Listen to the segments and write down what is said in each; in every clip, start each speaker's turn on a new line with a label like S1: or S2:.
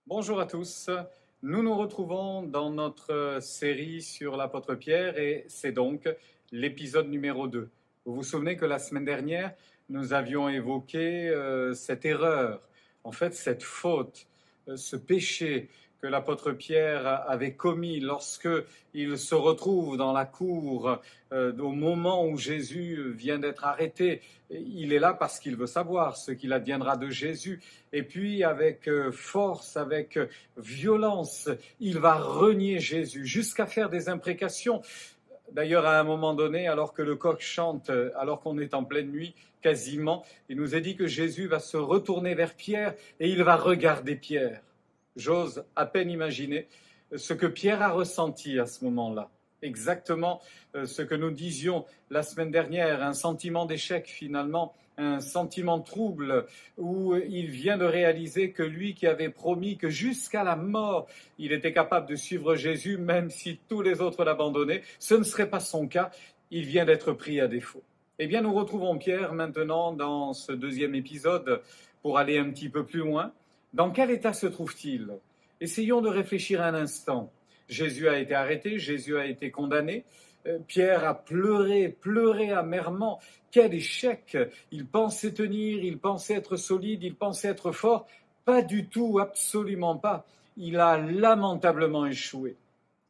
S1: Bonjour à tous, nous nous retrouvons dans notre série sur l'apôtre Pierre et c'est donc l'épisode numéro 2. Vous vous souvenez que la semaine dernière, nous avions évoqué cette erreur, en fait cette faute, ce péché que l'apôtre Pierre avait commis lorsque il se retrouve dans la cour au moment où Jésus vient d'être arrêté. Il est là parce qu'il veut savoir ce qu'il adviendra de Jésus. Et puis avec force, avec violence, il va renier Jésus jusqu'à faire des imprécations. D'ailleurs, à un moment donné, alors que le coq chante, alors qu'on est en pleine nuit, quasiment, il nous est dit que Jésus va se retourner vers Pierre et il va regarder Pierre. J'ose à peine imaginer ce que Pierre a ressenti à ce moment-là. Exactement ce que nous disions la semaine dernière, un sentiment d'échec finalement, un sentiment trouble où il vient de réaliser que lui qui avait promis que jusqu'à la mort, il était capable de suivre Jésus, même si tous les autres l'abandonnaient, ce ne serait pas son cas, il vient d'être pris à défaut. Eh bien, nous retrouvons Pierre maintenant dans ce deuxième épisode pour aller un petit peu plus loin. Dans quel état se trouve-t-il ? Essayons de réfléchir un instant. Jésus a été arrêté, Jésus a été condamné. Pierre a pleuré amèrement. Quel échec! Il pensait tenir, il pensait être solide, il pensait être fort. Pas du tout, absolument pas. Il a lamentablement échoué.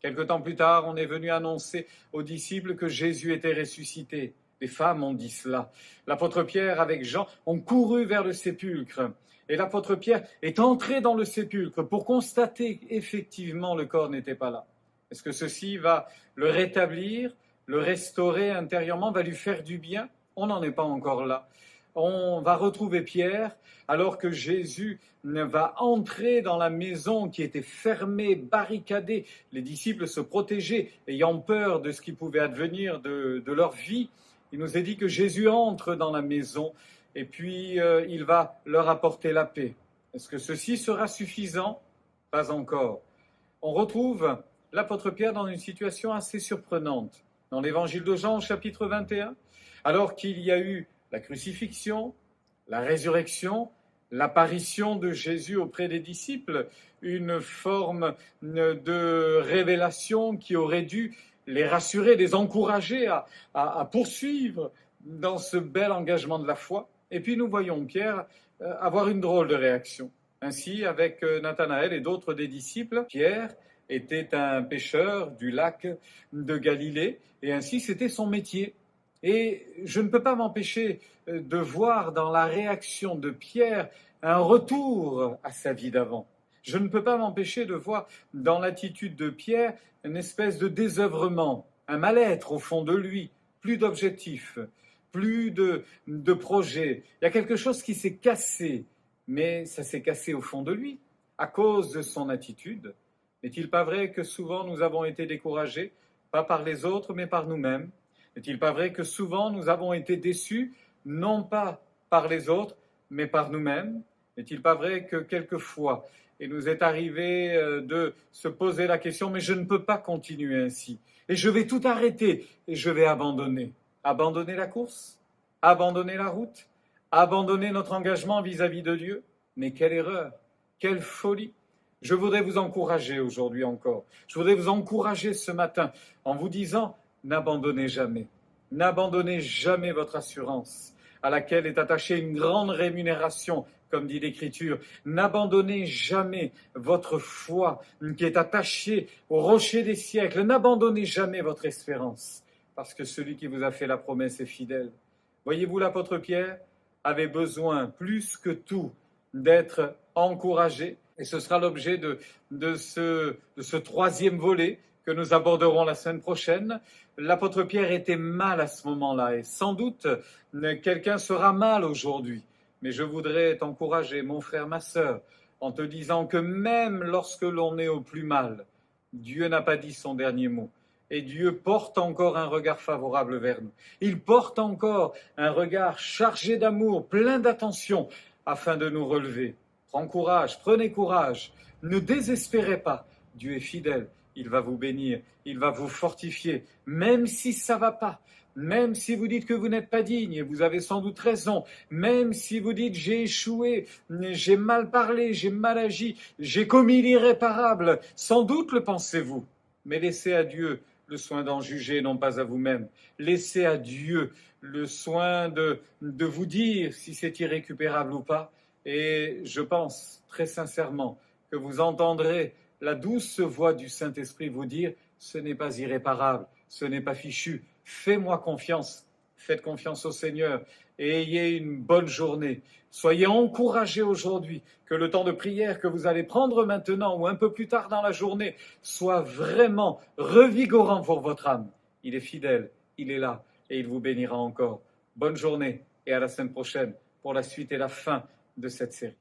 S1: Quelque temps plus tard, on est venu annoncer aux disciples que Jésus était ressuscité. Les femmes ont dit cela. L'apôtre Pierre avec Jean ont couru vers le sépulcre. Et l'apôtre Pierre est entré dans le sépulcre pour constater qu'effectivement le corps n'était pas là. Est-ce que ceci va le rétablir, le restaurer intérieurement, va lui faire du bien ? On n'en est pas encore là. On va retrouver Pierre alors que Jésus va entrer dans la maison qui était fermée, barricadée. Les disciples se protégeaient, ayant peur de ce qui pouvait advenir de leur vie. Il nous est dit que Jésus entre dans la maison et puis il va leur apporter la paix. Est-ce que ceci sera suffisant ? Pas encore. On retrouve l'apôtre Pierre dans une situation assez surprenante. Dans l'évangile de Jean, au chapitre 21, alors qu'il y a eu la crucifixion, la résurrection, l'apparition de Jésus auprès des disciples, une forme de révélation qui aurait dû les rassurer, les encourager à poursuivre dans ce bel engagement de la foi. Et puis nous voyons Pierre avoir une drôle de réaction. Ainsi, avec Nathanaël et d'autres des disciples, Pierre était un pêcheur du lac de Galilée, et ainsi c'était son métier. Et je ne peux pas m'empêcher de voir dans la réaction de Pierre un retour à sa vie d'avant. Je ne peux pas m'empêcher de voir dans l'attitude de Pierre une espèce de désœuvrement, un mal-être au fond de lui, plus d'objectifs, plus de projets. Il y a quelque chose qui s'est cassé, mais ça s'est cassé au fond de lui, à cause de son attitude. N'est-il pas vrai que souvent nous avons été découragés, pas par les autres, mais par nous-mêmes ? N'est-il pas vrai que souvent nous avons été déçus, non pas par les autres, mais par nous-mêmes ? N'est-il pas vrai que quelquefois, il nous est arrivé de se poser la question, mais je ne peux pas continuer ainsi, et je vais tout arrêter, et je vais abandonner. Abandonner la course, abandonner la route, abandonner notre engagement vis-à-vis de Dieu. Mais quelle erreur, quelle folie. Je voudrais vous encourager aujourd'hui encore. Je voudrais vous encourager ce matin en vous disant, n'abandonnez jamais. N'abandonnez jamais votre assurance à laquelle est attachée une grande rémunération, comme dit l'Écriture. N'abandonnez jamais votre foi qui est attachée au rocher des siècles. N'abandonnez jamais votre espérance, parce que celui qui vous a fait la promesse est fidèle. Voyez-vous, l'apôtre Pierre avait besoin plus que tout d'être encouragé, et ce sera l'objet de ce troisième volet que nous aborderons la semaine prochaine. L'apôtre Pierre était mal à ce moment-là, et sans doute quelqu'un sera mal aujourd'hui. Mais je voudrais t'encourager, mon frère, ma sœur, en te disant que même lorsque l'on est au plus mal, Dieu n'a pas dit son dernier mot. Et Dieu porte encore un regard favorable vers nous. Il porte encore un regard chargé d'amour, plein d'attention, afin de nous relever. Prends courage, prenez courage, ne désespérez pas. Dieu est fidèle, il va vous bénir, il va vous fortifier, même si ça ne va pas, même si vous dites que vous n'êtes pas digne, et vous avez sans doute raison, même si vous dites j'ai échoué, j'ai mal parlé, j'ai mal agi, j'ai commis l'irréparable, sans doute le pensez-vous, mais laissez à Dieu le soin d'en juger, non pas à vous-même. Laissez à Dieu le soin de vous dire si c'est irrécupérable ou pas. Et je pense très sincèrement que vous entendrez la douce voix du Saint-Esprit vous dire « ce n'est pas irréparable, ce n'est pas fichu, fais-moi confiance, faites confiance au Seigneur et ayez une bonne journée. Soyez encouragés aujourd'hui, que le temps de prière que vous allez prendre maintenant ou un peu plus tard dans la journée soit vraiment revigorant pour votre âme. Il est fidèle, il est là et il vous bénira encore. Bonne journée et à la semaine prochaine pour la suite et la fin de cette série.